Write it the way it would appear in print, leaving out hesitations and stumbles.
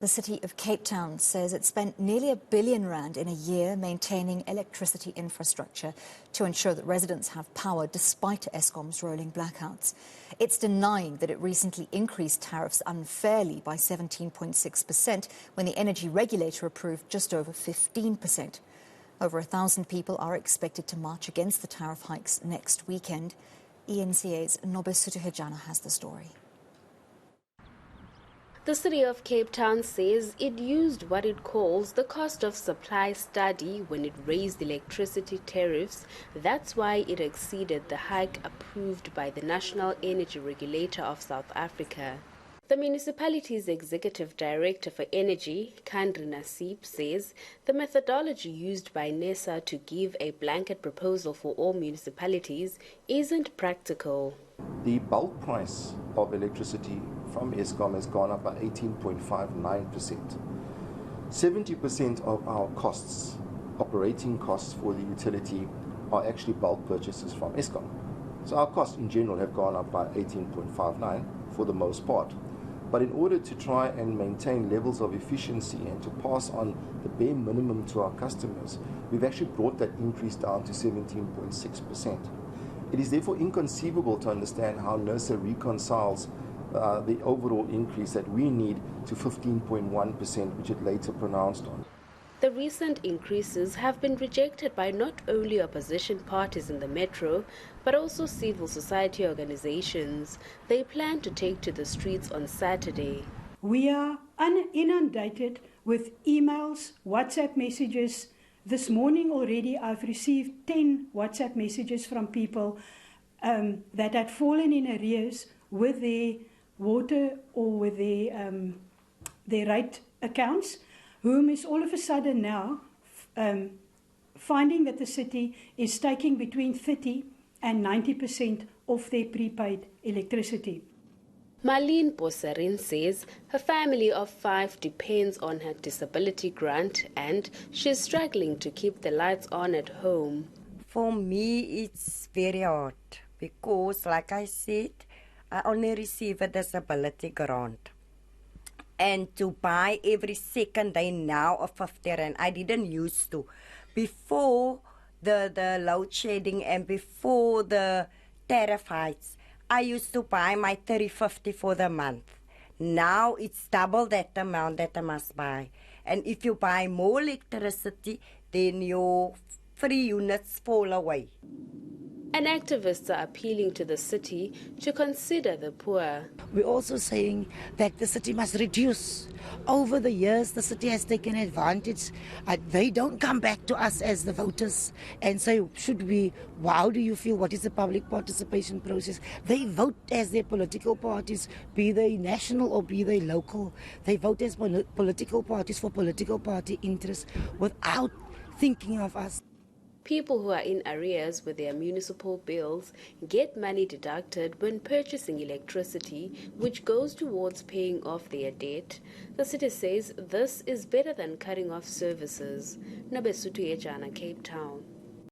The city of Cape Town says it spent nearly R1 billion in a year maintaining electricity infrastructure to ensure that residents have power despite Eskom's rolling blackouts. It's denying that it recently increased tariffs unfairly by 17.6% when the energy regulator approved just over 15%. Over 1,000 people are expected to march against the tariff hikes next weekend. eNCA's Nobesuthu Hejana has the story. The city of Cape Town says it used what it calls the cost of supply study when it raised electricity tariffs. That's why it exceeded the hike approved by the National Energy Regulator of South Africa. The municipality's executive director for energy, Kandri Nasib, says the methodology used by NESA to give a blanket proposal for all municipalities isn't practical. The bulk price of electricity from Eskom has gone up by 18.59%. 70% of our costs, operating costs for the utility, are actually bulk purchases from Eskom. So our costs in general have gone up by 18.59% for the most part. But in order to try and maintain levels of efficiency and to pass on the bare minimum to our customers, we've actually brought that increase down to 17.6%. It is therefore inconceivable to understand how NERSA reconciles the overall increase that we need to 15.1%, which it later pronounced on. The recent increases have been rejected by not only opposition parties in the metro, but also civil society organizations. They plan to take to the streets on Saturday. We are inundated with emails, WhatsApp messages. This morning already I've received 10 WhatsApp messages from people that had fallen in arrears with their water or with their rate accounts, whom is all of a sudden now finding that the city is taking between 30 and 90% of their prepaid electricity. Marlene Bosarin says her family of 5 depends on her disability grant and she's struggling to keep the lights on at home. For me, it's very hard because, like I said, I only receive a disability grant. And to buy every second day now of 50 rand, I didn't used to. Before the load shedding and before the tariff hikes, I used to buy my 30.50 for the month. Now it's double that amount that I must buy. And if you buy more electricity, then your free units fall away. And activists are appealing to the city to consider the poor. We're also saying that the city must reduce. Over the years, the city has taken advantage. They don't come back to us as the voters and say, how do you feel? What is the public participation process? They vote as their political parties, be they national or be they local. They vote as political parties for political party interests without thinking of us. People who are in arrears with their municipal bills get money deducted when purchasing electricity, which goes towards paying off their debt. The city says this is better than cutting off services. Nobesuthu Hejana, Cape Town.